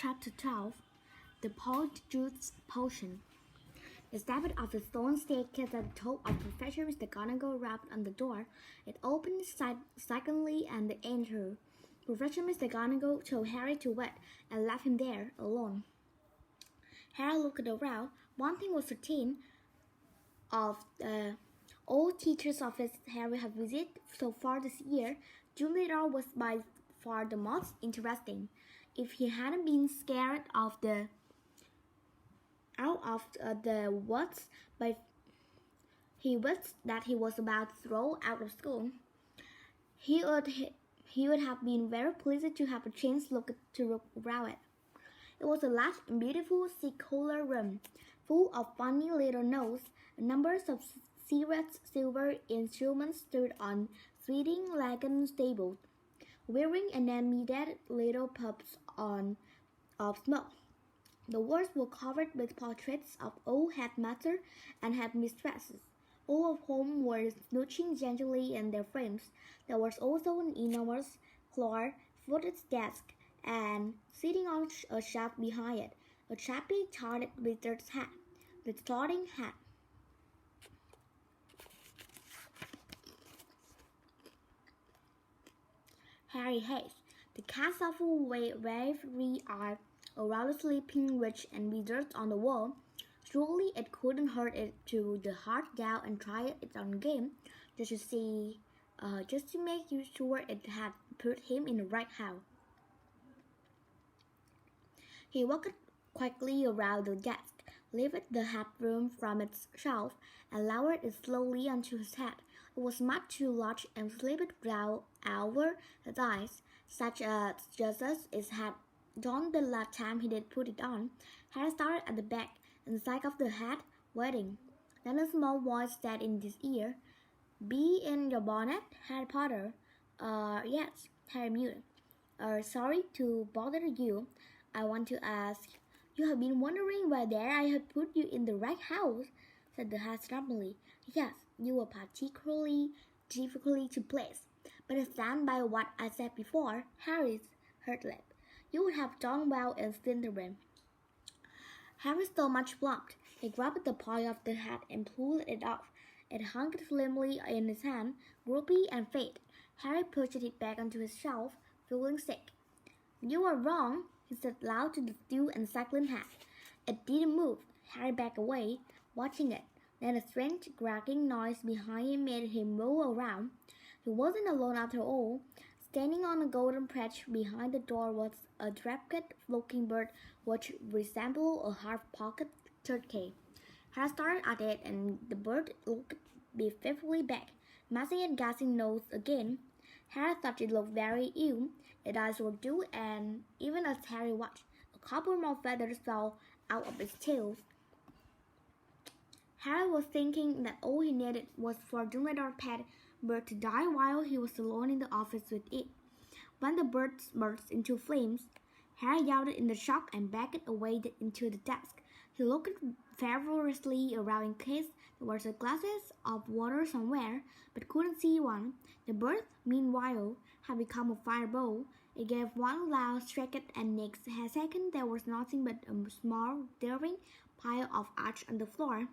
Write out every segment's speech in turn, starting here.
Chapter 12 The Juice Potion. They stepped off the stone staircase at the top of Professor McGonagall rapped on the door. It opened silently and they entered. Professor McGonagall told Harry to wait and left him there alone. Harry looked around. One thing was certain. Of all teachers' office Harry had visited so far this year, Dumbledore was by far the most interesting. If he hadn't been scared out of the woods by he wished that he was about to throw out of school, he would have been very pleased to have a chance to look around it. It was a large and beautiful circular room, full of funny little notes. Numbers of serious silver instruments stood on swinging legged tables, wearing animated little puffs of smoke. The walls were covered with portraits of old headmasters and headmistresses, all of whom were slouching gently in their frames. There was also an enormous floor-footed desk, and sitting on a shelf behind it, a chappy charred wizard's hat, with starting hat. Harry Hayes. The cast of wavery art around the sleeping witch and wizards on the wall. Surely it couldn't hurt it to the heart down and try its own game, just to make sure it had put him in the right house. He walked quickly around the desk, lifted the hat brim from its shelf, and lowered it slowly onto his head. It was much too large and slipped down over his eyes, such as just as it had done the last time he did put it on. Harry started at the back and side of the hat, waiting. Then a small voice said in his ear, "Be in your bonnet, Harry Potter." Yes, Harry mewed. Sorry to bother you. I want to ask, you have been wondering whether I had put you in the right house, said the hat stubbornly. Yes, you were particularly difficult to place, but I stand by what I said before. Harry's hurt lip. You would have done well in Slytherin. Harry's stomach plumped. He grabbed the point of the hat and pulled it off. It hung slimly in his hand, droopy and faded. Harry pushed it back onto his shelf, feeling sick. You are wrong, he said loud to the still and silent hat. It didn't move. Harry backed away, watching it. Then a strange cracking noise behind him made him roll around. He wasn't alone after all. Standing on a golden perch behind the door was a draped-looking bird which resembled a half-pocket turkey. Harry stared at it, and the bird looked fearfully back, massing its gassing nose again. Harry thought it looked very ill. Its eyes were dull, and even as Harry watched, a couple more feathers fell out of its tail. Harry was thinking that all he needed was for Dumbledore's pet bird to die while he was alone in the office with it. When the bird burst into flames, Harry yelled in shock and backed away into the desk. He looked feverishly around in case there was a glass of water somewhere, but couldn't see one. The bird, meanwhile, had become a fireball. It gave one loud shriek, and next second there was nothing but a small, daring pile of ash on the floor.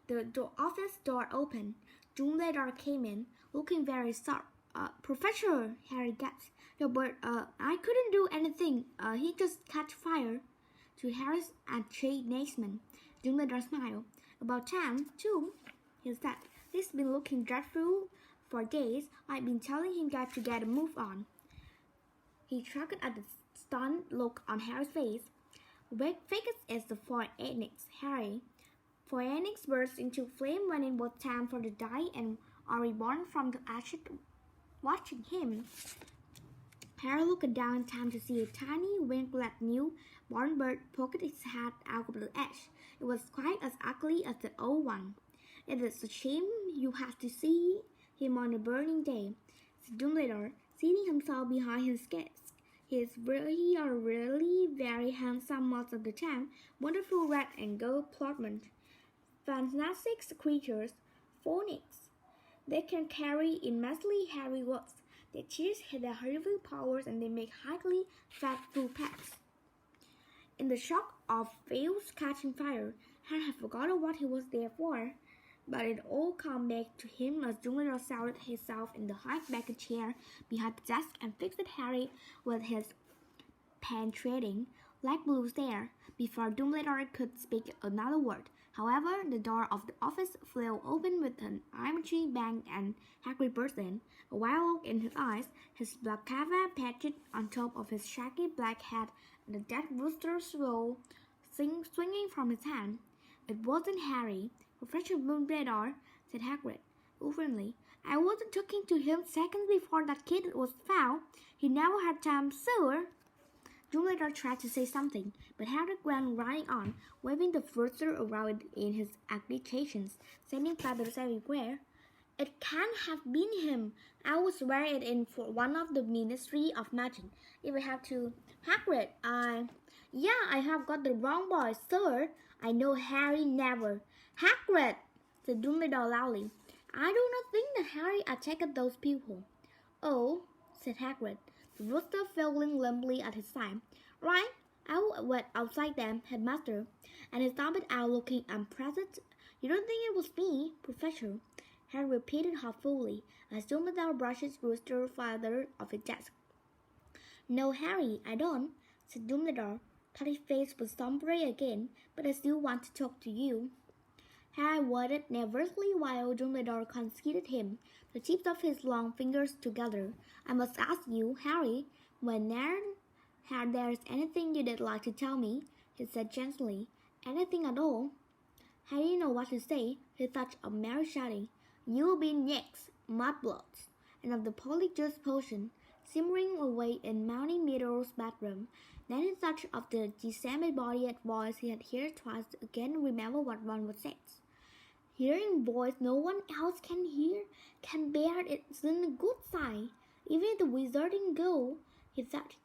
The office door opened. Dumbledore came in, looking very sharp. Professor, Harry gasped. The bird, I couldn't do anything. He just caught fire. To Harry's amazement, Dumbledore smiled. About time, too, he said. He's been looking dreadful for days. I've been telling him to get a move on. He shrugged at the stunned look on Harry's face. Focus is the phoenix, Harry. Phoenix burst into flame when it was time for the die and are reborn from the ashes. Watching him, Harry looked down in time to see a tiny, wing-clad new-born bird poke its head out of the ash. It was quite as ugly as the old one. It is a shame you had to see him on a burning day, said Dumbledore, seating himself behind his desk. He is really very handsome most of the time, wonderful red and gold plumage. Fantastic creatures, phoenix. They can carry immensely heavy loads. They cheat their heavy powers and they make highly fatful pets. In the shock of Phil's catching fire, Harry had forgotten what he was there for. But it all came back to him as Dumbledore settled himself in the high-backed chair behind the desk and fixed Harry with his penetrating, light blue stare before Dumbledore could speak another word. However, the door of the office flew open with an imaginary bang and Hagrid burst in, a wild look in his eyes, his black cravat patched on top of his shaggy black hat, and the dead rooster's roll swinging from his hand. It wasn't Harry, Professor Dumbledore, said Hagrid, openly. I wasn't talking to him seconds before that kid was found. He never had time, sir. Dumbledore tried to say something, but Harry went running on, waving the rooster around in his agitations, sending feathers everywhere. It can't have been him. I will swear it in for one of the Ministry of Magic. If I have to... Hagrid, I have got the wrong boy, sir. I know Harry never. Hagrid, said Dumbledore loudly. I do not think that Harry attacked those people. Oh, said Hagrid, the rooster failing limply at his side. Right, I will wait outside them, headmaster. And he stomped out looking unimpressed. You don't think it was me, Professor? Harry repeated hopefully, as Dumbledore brushed his rooster feather off his desk. No, Harry, I don't, said Dumbledore. Harry's face was somber again, but I still want to talk to you. Harry waited nervously while Dumbledore considered him, the tips of his long fingers together. I must ask you, Harry, whenever there's anything you'd like to tell me, he said gently. Anything at all? Harry didn't know what to say. He thought of Mary shouting, You'll be next, mudblots, and of the polyjuice potion, simmering away in Mounting Meadows' bedroom. Then he thought of the disembodied body at voice he had heard twice to again remember what one was said. Hearing voice no one else can hear, can bear it isn't a good sign. Even if the wizarding go, he thought,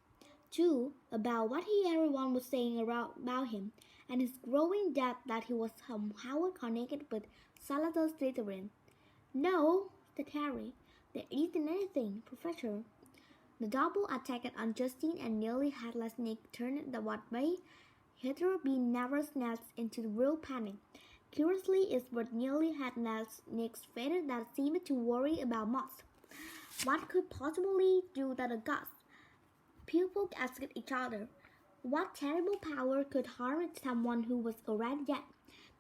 too, about what everyone was saying about him, and his growing doubt that he was somehow connected with Salazar Slytherin. No, said Harry, there isn't anything, Professor. The double attack on Justine and nearly headless Nick turned the what way Heather been never snapped into real panic. Curiously, it was nearly headless Nick's fate that seemed to worry about most. What could possibly do that a ghost? People asked each other. What terrible power could harm someone who was already dead?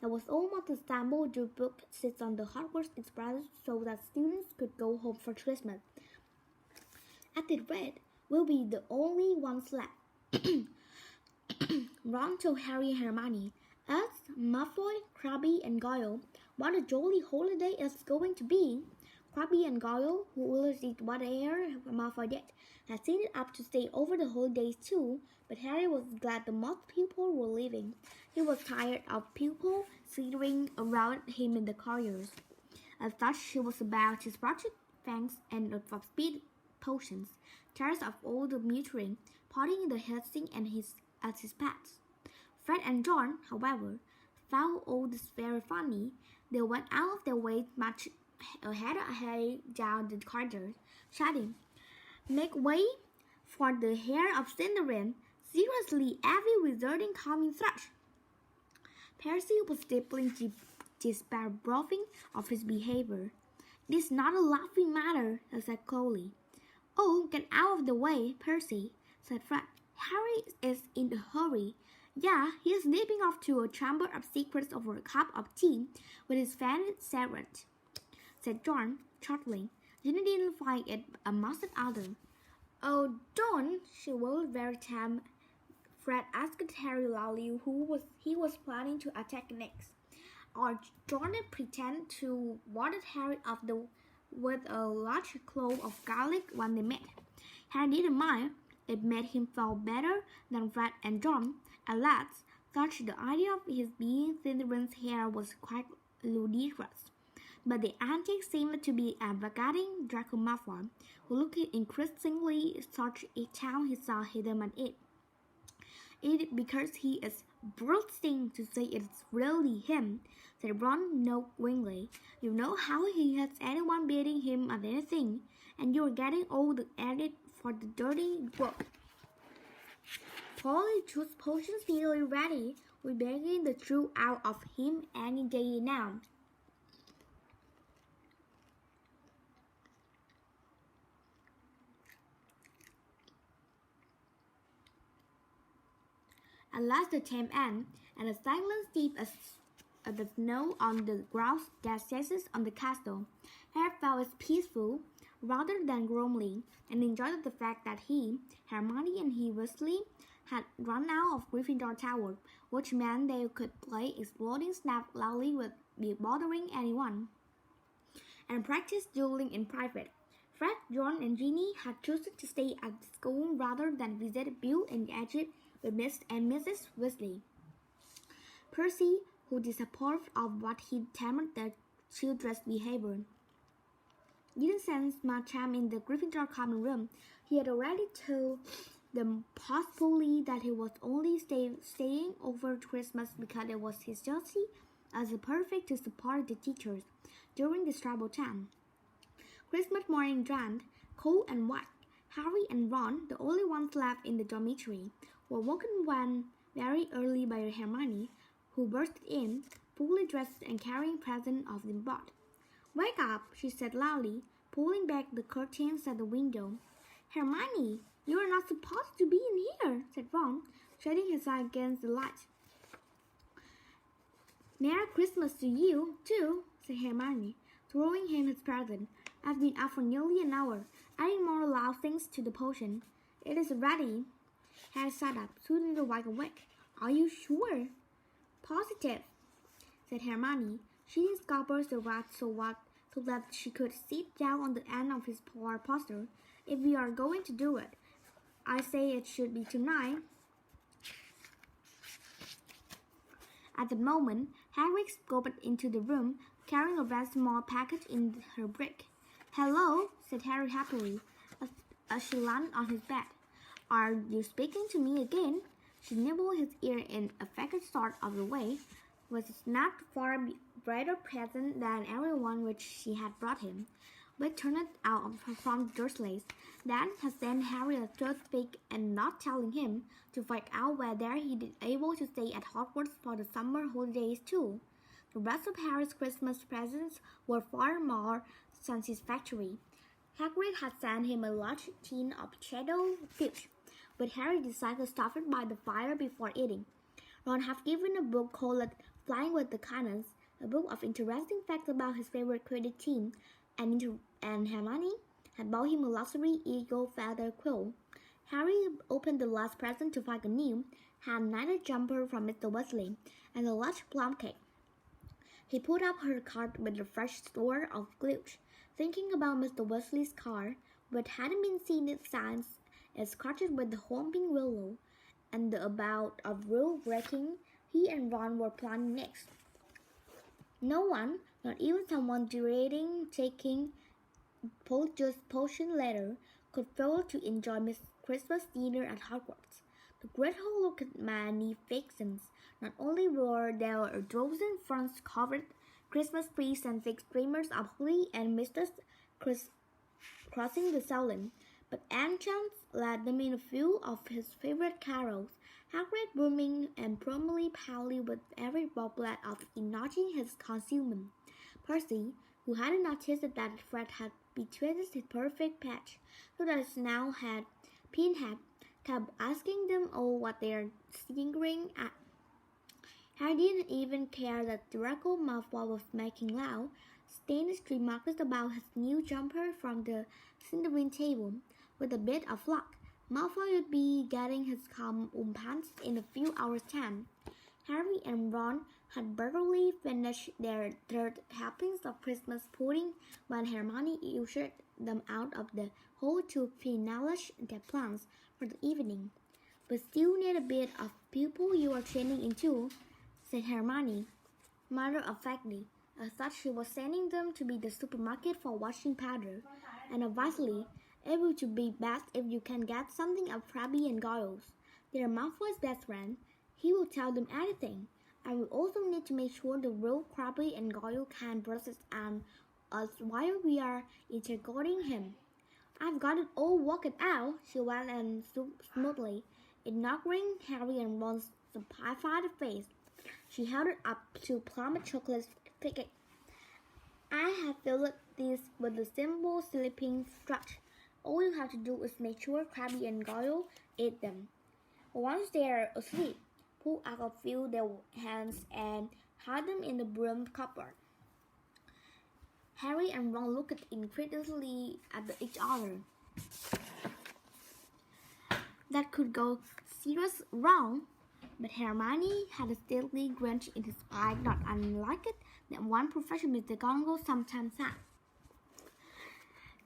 That was almost the stumble the book sits on the Hogwarts Express so that students could go home for Christmas. At the rate, we'll be the only ones left. Ron told Harry and Hermione, us, Malfoy, Crabbe, and Goyle, what a jolly holiday it's going to be. Crabbe and Goyle, who always did whatever Malfoy did, had seen it up to stay over the holidays too, but Harry was glad the most people were leaving. He was tired of people slithering around him in the corridors. As such, he was about his project fangs and of speed potions, tired of all the muttering, potting the hissing and as his pets. Fred and John, however, found all this very funny. They went out of their way much ahead of Harry down the corridor, shouting, Make way for the heir of Slytherin! Seriously, every wizarding coming thrush! Percy was deeply disapproving of his behavior. This is not a laughing matter, he said coldly. Oh, get out of the way, Percy, said Fred. Harry is in a hurry. Yeah, he is leaping off to a chamber of secrets over a cup of tea with his favorite servant, said John, chortling. Ginny didn't find it a must either. Oh, don't, she will very time. Fred asked Harry loudly who he was planning to attack next. Or John pretended to ward Harry off with a large clove of garlic when they met. Harry didn't mind. It made him feel better than Fred and John. At last, thought the idea of his being Slytherin's heir was quite ludicrous. But the antic seemed to be advocating Draco Malfoy, who looked increasingly such each time he saw him at it. It because he is bursting to say it's really him, said Ron knowingly. You know how he hates anyone beating him at anything, and you're getting all the credit for the dirty work. Polly chose potions nearly ready. We begin the truth out of him any day now. At last the time ends, and a silence deep as the snow on the ground that settles on the castle. Harry felt peaceful rather than gloomy, and enjoyed the fact that he, Hermione, and he Weasley had run out of Gryffindor Tower, which meant they could play exploding snap loudly without bothering anyone, and practice dueling in private. Fred, Ron, and Ginny had chosen to stay at school rather than visit Bill and Edith with Miss and Mrs. Weasley. Percy, who disapproved of what he termed their children's behavior, didn't sense much charm in the Gryffindor common room. He had already told them possibly that he was only staying over Christmas because it was his duty as a perfect to support the teachers during this troubled time. Christmas morning dawned, cold and white. Harry and Ron, the only ones left in the dormitory, were woken one very early by Hermione, who burst in, fully dressed and carrying presents of them bought. "Wake up," she said loudly, pulling back the curtains at the window. "Hermione, you are not supposed to be in here," said Ron, shutting his eye against the light. "Merry Christmas to you, too," said Hermione, throwing him his present. "I've been up for nearly an hour, adding more loud things to the potion. It is ready." Harry sat up, soon wide awake. "Are you sure?" "Positive," said Hermione. She discovered the rat so that she could sit down on the end of his poster. "If we are going to do it, I say it should be tonight." At the moment, Harry scoped into the room, carrying a very small package in her brick. "Hello," said Harry happily, as she landed on his bed. "Are you speaking to me again?" She nibbled his ear in a affected sort of a way, which was not far brighter present than everyone which she had brought him, but turned out from Dursleys. That has sent Harry a toothpick and not telling him to find out whether he'd be able to stay at Hogwarts for the summer holidays too. The rest of Harry's Christmas presents were far more satisfactory. Hagrid had sent him a large tin of Shadow fish, but Harry decided to stuff it by the fire before eating. Ron had given a book called Flying with the Cannons, a book of interesting facts about his favorite Quidditch team, and Hermione had bought him a luxury eagle feather quill. Harry opened the last present to find a new hand-knitted jumper from Mr. Weasley and a large plum cake. He put up her cart with a fresh store of glue, thinking about Mr. Weasley's car, but hadn't been seen since it scratched with the Whomping Willow, and the about of rule breaking he and Ron were planning next. No one, not even someone dreading taking potion later, could fail to enjoy Miss Christmas dinner at Hogwarts. The Great Hall looked magnificent. Not only were there a dozen front-covered Christmas trees and 6 streamers of holly and mistletoe crossing the ceiling, but Enchant led them in a few of his favorite carols, Hagrid booming and promptly pally with every bobblet of notching his concealment. Percy, who hadn't noticed that Fred had betrayed his perfect patch, so that it now had pinhead, kept asking them all what they were sniggering at. Harry didn't even care that Draco Malfoy was making loud, stained remarks about his new jumper from the Slytherin table. With a bit of luck, Malfoy would be getting his pants in a few hours' time. Harry and Ron had barely finished their third helpings of Christmas pudding when Hermione ushered them out of the hall to finish their plans for the evening. "But still need a bit of pupil you are training into," said Hermione, matter-of-factly. I thought she was sending them to the supermarket for washing powder, and obviously, it would be best if you can get something of Crabbe and Goyle's. They're Malfoy's best friend. He will tell them anything. I will also need to make sure the real Crabbe and Goyle can process us while we are interrogating him. "I've got it all worked out," she went on smoothly. Ignoring Harry and Ron's surprised face, she held it up to plump chocolate cake. I have filled this with the simple sleeping stretch. All you have to do is make sure Krabby and Goyle eat them. Once they are asleep, pull out a few their hands and hide them in the broom cupboard. Harry and Ron looked incredulously at each other. That could go serious wrong, but Hermione had a steely grin in his eye, not unlike it that one professional McGonagall sometimes had.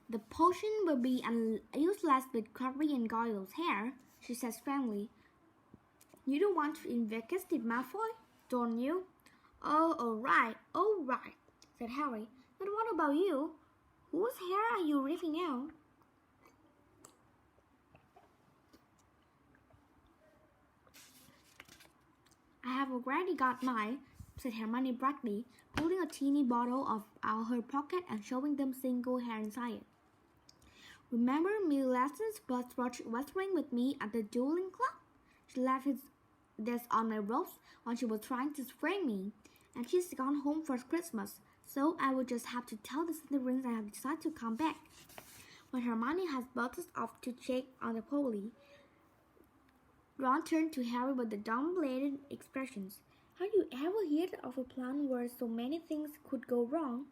The potion will be useless with Crabbe and Goyle's hair, she said strongly. You don't want to investigate Malfoy, don't you? Oh, all right, said Harry. But what about you? Whose hair are you ripping out? I have already got mine, said Hermione brightly, pulling a teeny bottle out of her pocket and showing them single hair inside it. Remember Miss Lesson's wrestling with me at the dueling club? She left this on my ropes when she was trying to spray me, and she's gone home for Christmas, so I will just have to tell the Slytherins I have decided to come back. When Hermione has burst off to check on the Polly, Ron turned to Harry with a dumbfounded expression. Have you ever heard of a plan where so many things could go wrong?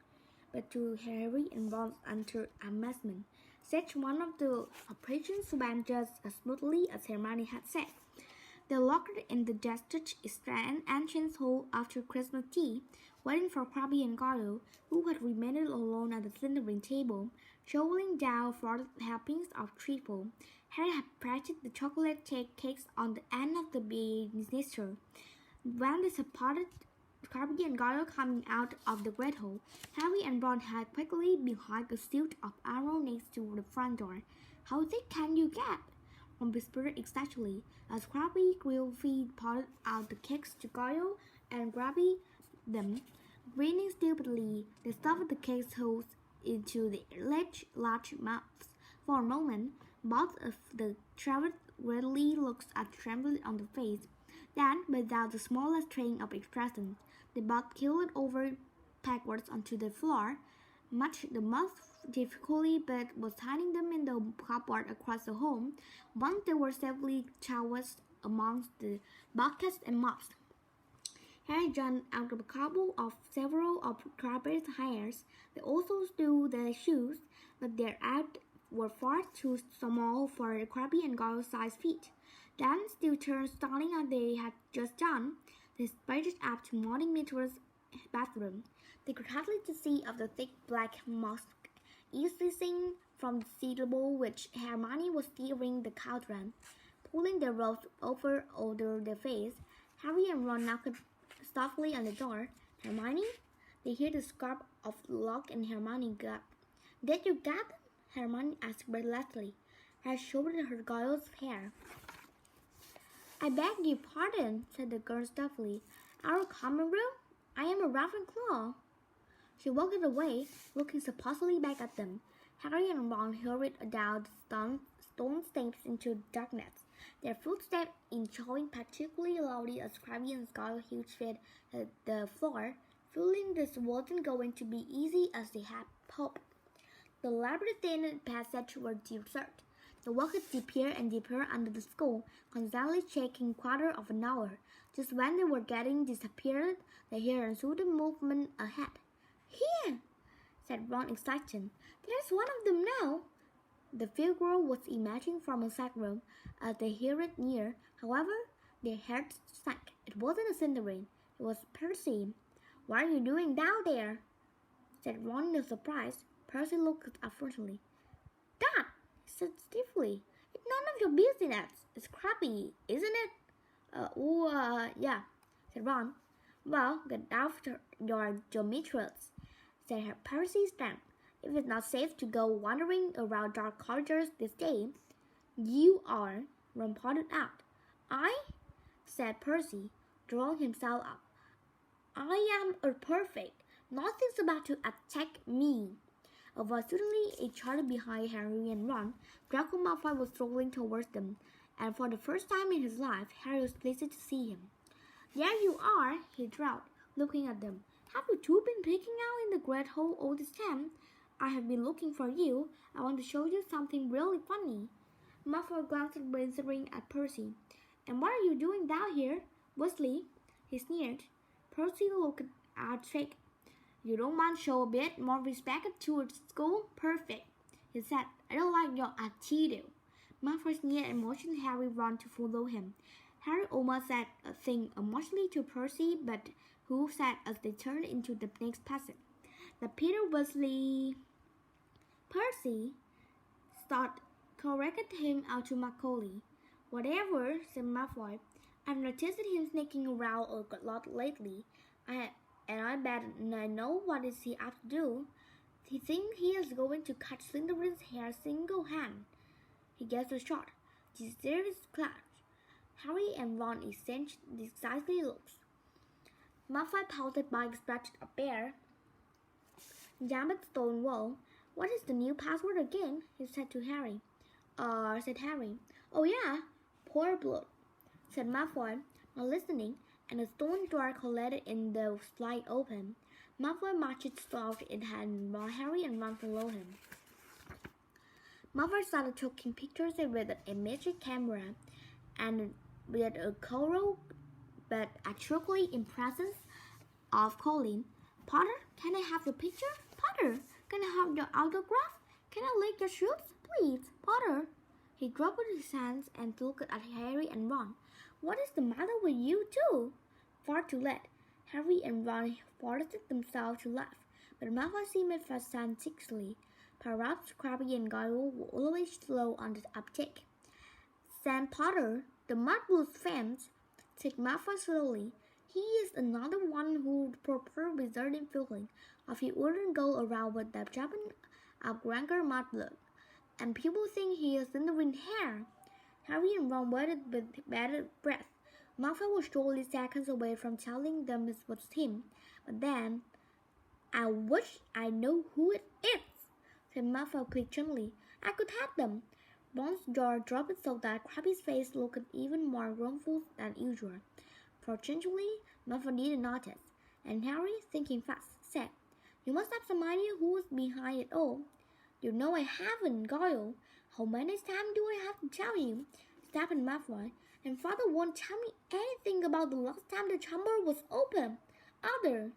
But to Harry and Ron's utter amazement, such one of the operations went just as smoothly as Hermione had said. They locked in the destitute entrance hall after Christmas tea, waiting for Crabbe and Goyle, who had remained alone at the Slytherin table, shoveling down 4 helpings of treacle. Harry had pressed the chocolate cakes on the end of the banister. When they spotted Crabbe and Goyle coming out of the great hall, Harry and Ron hid quickly behind a suit of armor next to the front door. How thick can you get? Ron whispered excitedly, as Crabbe gravely poured out the cakes to Goyle and grabbed them. Grinning stupidly, they stuffed the cakes holes into the large mouths. For a moment, both of the travellers readily looked at trembling on the face. Then, without the smallest trace of expression, they both keeled over backwards onto the floor, much the most difficulty but was hiding them in the cupboard across the hall. Once they were safely couched amongst the buckets and mops. Harry jumped out of a couple of several of Crabbe's hairs. They also stole their shoes, but their out were far too small for Crabbe and Goyle-sized feet. Then, still turned stunning as they had just done, they sprinted up to Morning Meteor's bathroom. They could hardly see of the thick black musk issuing from the cedarbowl which Hermione was steering the cauldron. Pulling their robes over their face, Harry and Ron knocked softly on the door. Hermione? They heard the scrap of the lock and Hermione gasped. Did you get them? Hermione asked breathlessly. Harry shouldered her Goyle's hair. I beg your pardon, said the girl stuffily. Our common room? I am a Ravenclaw. She walked away, looking supposedly back at them. Harry and Ron hurried down the stone steps into darkness, their footsteps echoing particularly loudly as Crabbe and Goyle hit the floor, feeling this wasn't going to be easy as they had hoped. The labyrinthine passage was deserted. The walkers disappeared and disappeared under the school, constantly checking quarter of an hour. Just when they were getting disappeared, they heard a sudden movement ahead. Here, said Ron excited. There's one of them now. The figure was emerging from a side room as they hurried near. However, their hearts sank. It wasn't a Slytherin. It was Percy. What are you doing down there? Said Ron in surprise. Percy looked up furtively. That, he said stiffly. It's none of your business. It's Crabbe, isn't it? Yeah, said Ron. Well, get out your geometries, said Percy Stamp. If it's not safe to go wandering around dark corridors this day, you are, Ron pointed out. I? Said Percy, drawing himself up. I am a perfect. Nothing's about to attack me. A voice suddenly emerged behind Harry and Ron. Draco Malfoy was strolling towards them, and for the first time in his life, Harry was pleased to see him. "There you are," he drawled, looking at them. "Have you two been peeking out in the great hall all this time? I have been looking for you. I want to show you something really funny." Malfoy glanced withering at Percy. "And what are you doing down here, Weasley?" he sneered. Percy looked outraged. "You don't want to show a bit more respect to school? Perfect," he said. "I don't like your attitude." Malfoy sneered and motioned Harry and Ron to follow him. Harry almost said a thing emotionally to Percy, but who said as they turned into the next passage that Peter Weasley... Percy corrected him out to Macaulay. "Whatever," said Malfoy. "I've noticed him sneaking around a lot lately. I bet I know what is he up to do. He thinks he is going to cut Slytherin's hair single-handed." He gave a shot. "This serious clash." Harry and Ron exchanged disguised looks. Malfoy paused by scratched a bear. Jammed stone wall. "What is the new password again?" he said to Harry. Said Harry. "Oh yeah, poor blood," said Malfoy, not listening, and the stone door collided in the slide open. Malfoy marched straight in hand while Harry and Ron followed him. Malfoy started taking pictures with a magic camera, and with a coral but actually in presence of Colin. "Potter, can I have your picture? Potter, can I have your autograph? Can I lick your shoes? Please, Potter." He dropped his hands and looked at Harry and Ron. "What is the matter with you two?" Far too late. Harry and Ron forced themselves to laugh, but Malfoy seemed sarcastically. Perhaps Crabbe and Goyle were always slow on the uptake. "Sam Potter, the Mudblues fans," said Malfoy slowly. "He is another one who would prefer wizarding feeling if he wouldn't go around with the jumping of Granger Mudblood. And people think he is Slytherin hair." Harry and Ron waited with bated breath. Malfoy was surely seconds away from telling them it was him. But then, "I wish I know who it is," said Malfoy pleasantly. "I could have them." Ron's jaw dropped so that Crabbe's face looked even more wrathful than usual. Fortunately, Malfoy didn't notice, and Harry, thinking fast, said, "You must have some idea who is behind it all." "You know I haven't, Goyle. How many times do I have to tell you?" snapped Malfoy. "And Father won't tell me anything about the last time the chamber was open, either."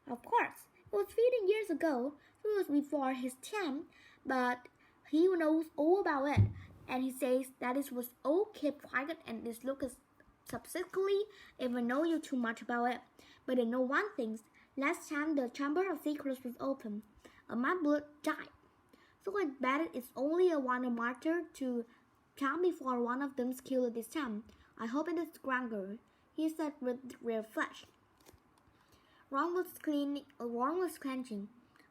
"Of course, it was 15 years ago, so it was before his time, but he knows all about it, and he says that it was all kept quiet and this Lucas subsequently even know you too much about it. But I know one thing, last time the Chamber of Secrets was open, a Mudblood died. So I bet it's only a one martyr to come before one of them's killed this time. I hope it is Granger," he said with real flesh. Ron was clenching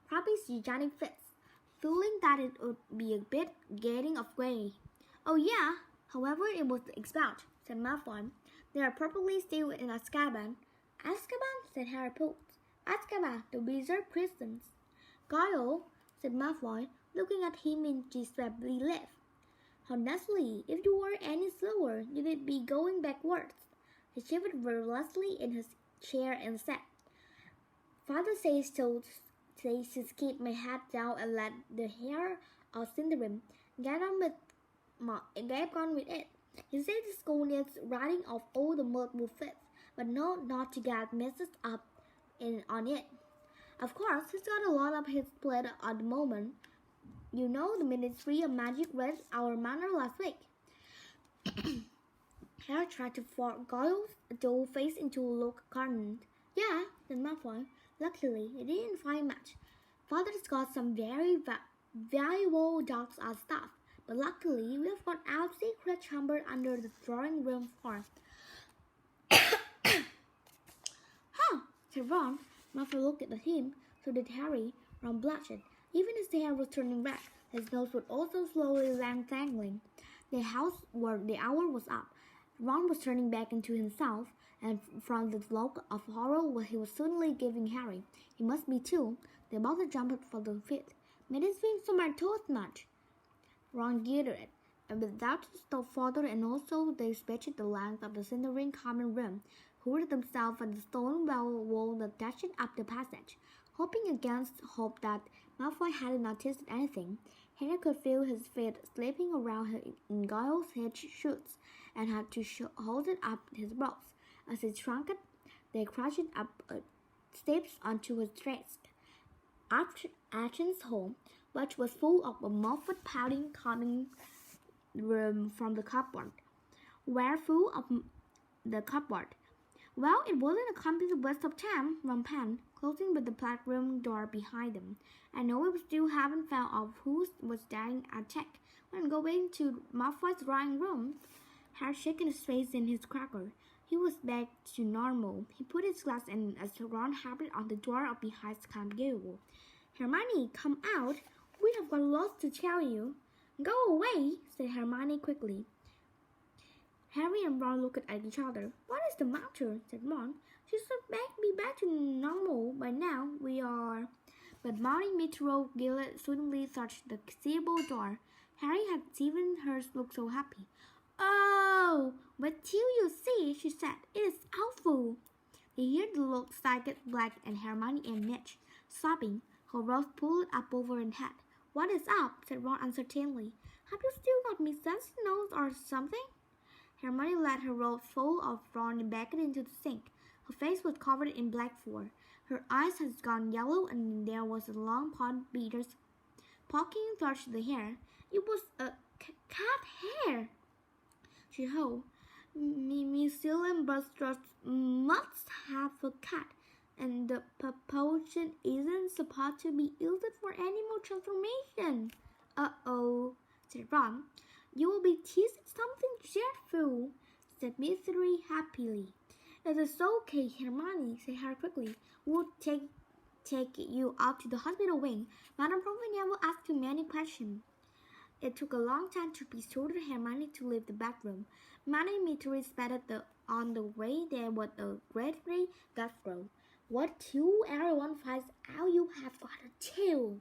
Crabbe's gigantic fist, feeling that it would be a bit getting away. "Oh yeah, however it was expelled," said Malfoy. "They are probably still in Azkaban." "Azkaban?" said Harry Potter. "Azkaban, the wizard prisons." "Goyle," said Malfoy, looking at him in disbelief. "Honestly, if you were any slower, you would be going backwards." He shivered restlessly in his chair and said, "Father says to keep my head down and let the hair of Slytherin get on with it. He says the school needs writing of all the Mudblood fits, but not to get messed up on it. Of course, he's got a lot on his plate at the moment. You know, the Ministry of Magic read our manor last week." Harry tried to force Goyle's dull face into a look garden. "Yeah," said Malfoy. "Luckily, he didn't find much. Father's got some very valuable dogs and stuff, but luckily we've got our secret chamber under the drawing room floor." "Huh," said Ron. Malfoy looked at him. So did Harry. Ron blushed. Even his hair was turning red. His nose was also slowly dangling. The hour was up. Ron was turning back into himself, and from the look of horror he was suddenly giving Harry, he must be too. They both jumped for the feet. "Made his wings so my toes much." Ron glittered. and without the father and also they stretched the length of the centering common room, hurled themselves at the stone wall that dashed up the passage, hoping against hope that Malfoy hadn't noticed anything. Harry could feel his feet slipping around in Giles' hedge shoes, and had to hold it up his brows. As he shrunk it, they crashed up steps onto his chest. Acton's home, which was full of a muffled pouting coming from the cupboard, were full of the cupboard. Well, it wasn't a complete waste of time, Ron panned, closing the black room door behind them. I know we still haven't found out who was staring at Jack when going to Malfoy's drawing room. Harry shaking his face in his cracker. He was back to normal. He put his glass in as Ron happened on the door of behind Camgirl. Hermione, come out. We have got lots to tell you. Go away, said Hermione quickly. Harry and Ron looked at each other. What is the matter? Said Ron. She should be back to normal by now. We are. But Molly Mitro Gillett suddenly touched the stable door. Harry had seen her look so happy. Oh, but till you see, she said. It is awful. They heard the look staggered Black and Hermione and Mitch, sobbing. Her rose pulled up over her head. What is up? Said Ron uncertainly. Have you still got me sense nose or something? Hermione let her robe full of Ron back into the sink. Her face was covered in black fur. Her eyes had gone yellow, and there was a long pond beater's poking through the hair. It was a cat hair. She howled. Miss Sealand Busters must have a cat, and the potion isn't supposed to be used for animal transformation. Uh-oh, said Ron. You will be teasing something dreadful, said Mystery happily. It is okay, Hermione, said Harry quickly. We'll take you out to the hospital wing. Madame Pomfrey will ask you many questions. It took a long time to persuade Hermione to leave the back room. Madame Mystery spattered on the way there with a great guttural. What till everyone finds out you have got a tail?